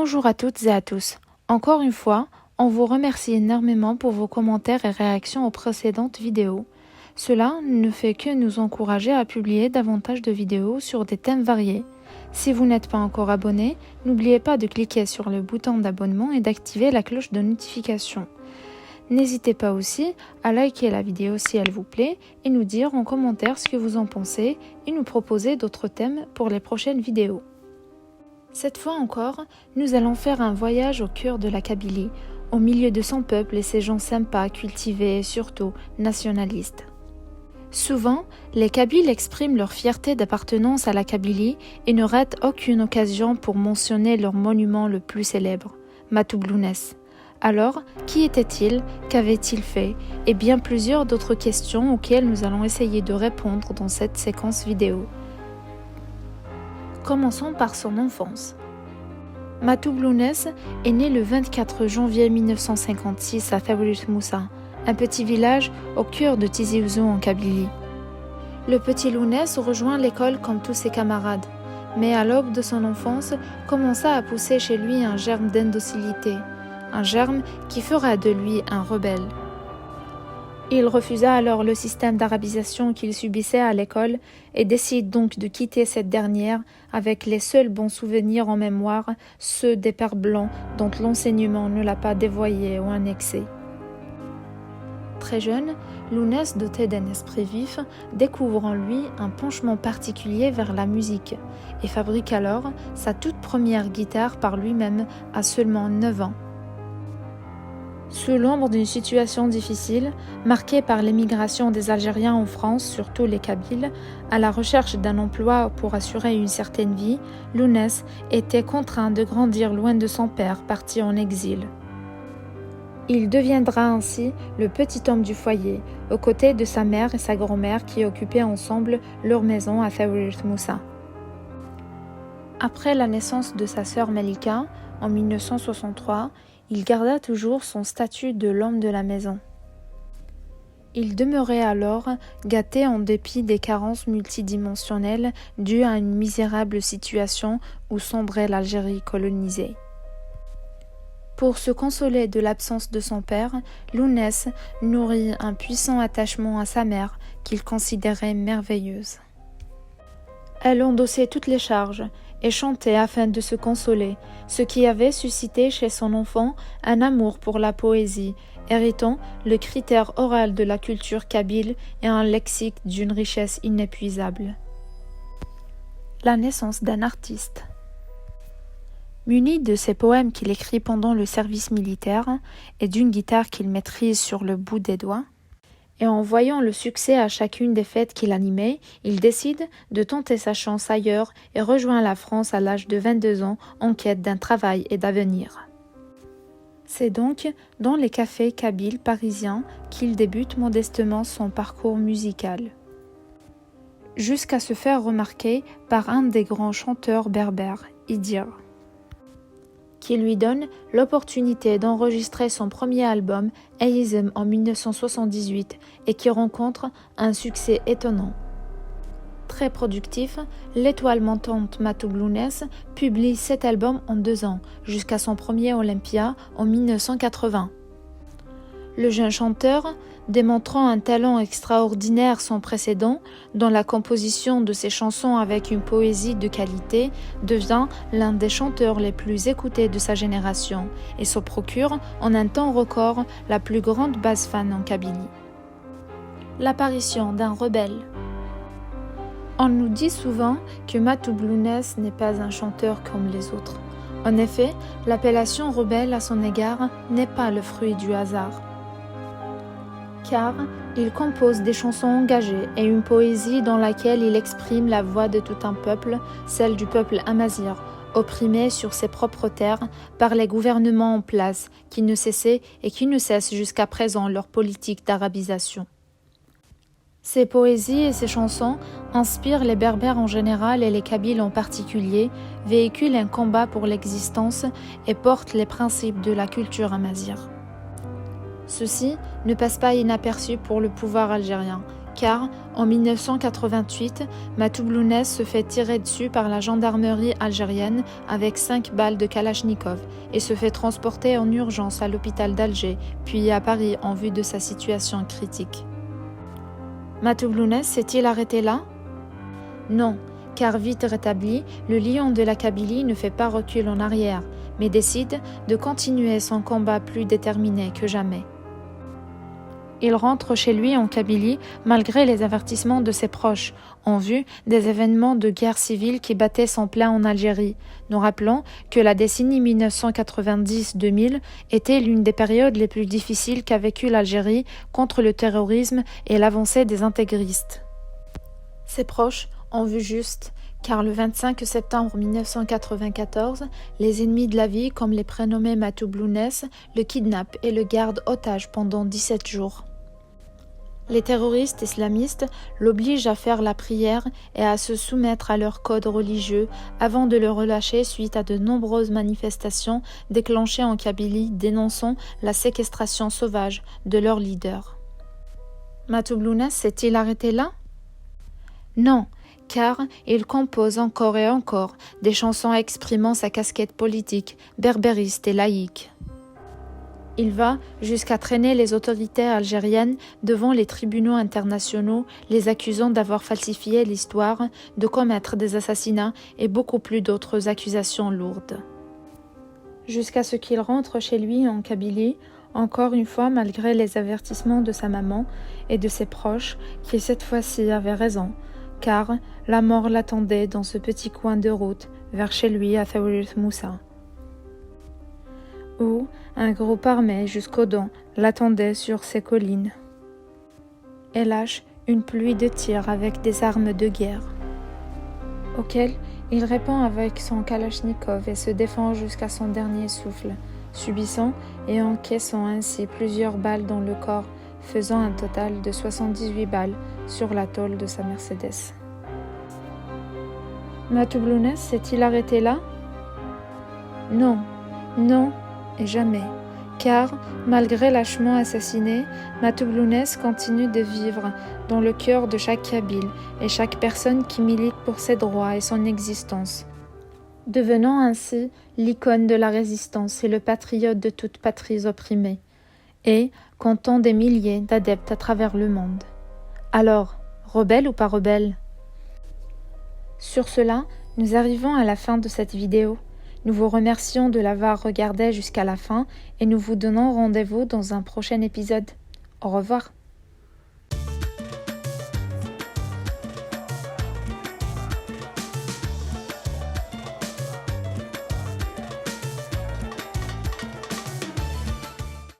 Bonjour à toutes et à tous. Encore une fois, on vous remercie énormément pour vos commentaires et réactions aux précédentes vidéos. Cela ne fait que nous encourager à publier davantage de vidéos sur des thèmes variés. Si vous n'êtes pas encore abonné, n'oubliez pas de cliquer sur le bouton d'abonnement et d'activer la cloche de notification. N'hésitez pas aussi à liker la vidéo si elle vous plaît et nous dire en commentaire ce que vous en pensez et nous proposer d'autres thèmes pour les prochaines vidéos. Cette fois encore, nous allons faire un voyage au cœur de la Kabylie, au milieu de son peuple et ses gens sympas, cultivés et surtout nationalistes. Souvent, les Kabyles expriment leur fierté d'appartenance à la Kabylie et ne ratent aucune occasion pour mentionner leur monument le plus célèbre, Matoublounès. Alors, qui était-il, qu'avait-il fait, et bien plusieurs d'autres questions auxquelles nous allons essayer de répondre dans cette séquence vidéo. Commençons par son enfance. Matoublounès est né le 24 janvier 1956 à Taourit Moussa, un petit village au cœur de Tizi Ouzou en Kabylie. Le petit Lounès rejoint l'école comme tous ses camarades, mais à l'aube de son enfance commença à pousser chez lui un germe d'indocilité, un germe qui fera de lui un rebelle. Il refusa alors le système d'arabisation qu'il subissait à l'école et décide donc de quitter cette dernière avec les seuls bons souvenirs en mémoire, ceux des pères blancs dont l'enseignement ne l'a pas dévoyé ou annexé. Très jeune, Lounès, doté d'un esprit vif, découvre en lui un penchement particulier vers la musique et fabrique alors sa toute première guitare par lui-même à seulement 9 ans. Sous l'ombre d'une situation difficile, marquée par l'émigration des Algériens en France, surtout les Kabyles, à la recherche d'un emploi pour assurer une certaine vie, Lounès était contraint de grandir loin de son père, parti en exil. Il deviendra ainsi le petit homme du foyer, aux côtés de sa mère et sa grand-mère qui occupaient ensemble leur maison à Taourit Moussa. Après la naissance de sa sœur Malika, en 1963, il garda toujours son statut de l'homme de la maison. Il demeurait alors gâté en dépit des carences multidimensionnelles dues à une misérable situation où sombrait l'Algérie colonisée. Pour se consoler de l'absence de son père, Lounès nourrit un puissant attachement à sa mère qu'il considérait merveilleuse. Elle endossait toutes les charges et chantait afin de se consoler, ce qui avait suscité chez son enfant un amour pour la poésie, héritant le critère oral de la culture kabyle et un lexique d'une richesse inépuisable. La naissance d'un artiste. Muni de ses poèmes qu'il écrit pendant le service militaire et d'une guitare qu'il maîtrise sur le bout des doigts, et en voyant le succès à chacune des fêtes qu'il animait, il décide de tenter sa chance ailleurs et rejoint la France à l'âge de 22 ans en quête d'un travail et d'avenir. C'est donc dans les cafés kabyles parisiens qu'il débute modestement son parcours musical, jusqu'à se faire remarquer par un des grands chanteurs berbères, Idir, qui lui donne l'opportunité d'enregistrer son premier album, Eizem, en 1978, et qui rencontre un succès étonnant. Très productif, l'étoile montante Matoublounès publie 7 albums en 2 ans, jusqu'à son premier Olympia en 1980. Le jeune chanteur, démontrant un talent extraordinaire sans précédent dans la composition de ses chansons avec une poésie de qualité, devient l'un des chanteurs les plus écoutés de sa génération et se procure en un temps record la plus grande base fan en Kabylie. L'apparition d'un rebelle. On nous dit souvent que Matoublounès n'est pas un chanteur comme les autres. En effet, l'appellation rebelle à son égard n'est pas le fruit du hasard, car il compose des chansons engagées et une poésie dans laquelle il exprime la voix de tout un peuple, celle du peuple amazigh, opprimé sur ses propres terres par les gouvernements en place qui ne cessaient et qui ne cessent jusqu'à présent leur politique d'arabisation. Ses poésies et ses chansons inspirent les Berbères en général et les Kabyles en particulier, véhiculent un combat pour l'existence et portent les principes de la culture amazigh. Ceci ne passe pas inaperçu pour le pouvoir algérien, car en 1988, Matoublounès se fait tirer dessus par la gendarmerie algérienne avec 5 balles de Kalachnikov et se fait transporter en urgence à l'hôpital d'Alger, puis à Paris en vue de sa situation critique. Matoublounès s'est-il arrêté là? Non, car vite rétabli, le lion de la Kabylie ne fait pas recul en arrière, mais décide de continuer son combat plus déterminé que jamais. Il rentre chez lui en Kabylie malgré les avertissements de ses proches, en vue des événements de guerre civile qui battaient son plein en Algérie. Nous rappelons que la décennie 1990-2000 était l'une des périodes les plus difficiles qu'a vécu l'Algérie contre le terrorisme et l'avancée des intégristes. Ses proches ont vu juste, car le 25 septembre 1994, les ennemis de la vie, comme les prénommés Matoublounès, le kidnappent et le gardent otage pendant 17 jours. Les terroristes islamistes l'obligent à faire la prière et à se soumettre à leur code religieux avant de le relâcher suite à de nombreuses manifestations déclenchées en Kabylie dénonçant la séquestration sauvage de leur leader. Matoublounès s'est-il arrêté là? Non, car il compose encore et encore des chansons exprimant sa casquette politique, berbériste et laïque. Il va jusqu'à traîner les autorités algériennes devant les tribunaux internationaux, les accusant d'avoir falsifié l'histoire, de commettre des assassinats et beaucoup plus d'autres accusations lourdes. Jusqu'à ce qu'il rentre chez lui en Kabylie, encore une fois malgré les avertissements de sa maman et de ses proches, qui cette fois-ci avaient raison, car la mort l'attendait dans ce petit coin de route vers chez lui à Thaourit Moussa, où un groupe armé jusqu'aux dents l'attendait sur ses collines et lâche une pluie de tirs avec des armes de guerre, auxquelles il répond avec son Kalachnikov et se défend jusqu'à son dernier souffle, subissant et encaissant ainsi plusieurs balles dans le corps, faisant un total de 78 balles sur la tôle de sa Mercedes. Matoublounès s'est-il arrêté là? Non, non et jamais, car, malgré lâchement assassiné, Matoublounès continue de vivre dans le cœur de chaque Kabyle et chaque personne qui milite pour ses droits et son existence, devenant ainsi l'icône de la résistance et le patriote de toute patrie opprimée, et comptant des milliers d'adeptes à travers le monde. Alors, rebelle ou pas rebelle? Sur cela, nous arrivons à la fin de cette vidéo. Nous vous remercions de l'avoir regardé jusqu'à la fin et nous vous donnons rendez-vous dans un prochain épisode. Au revoir.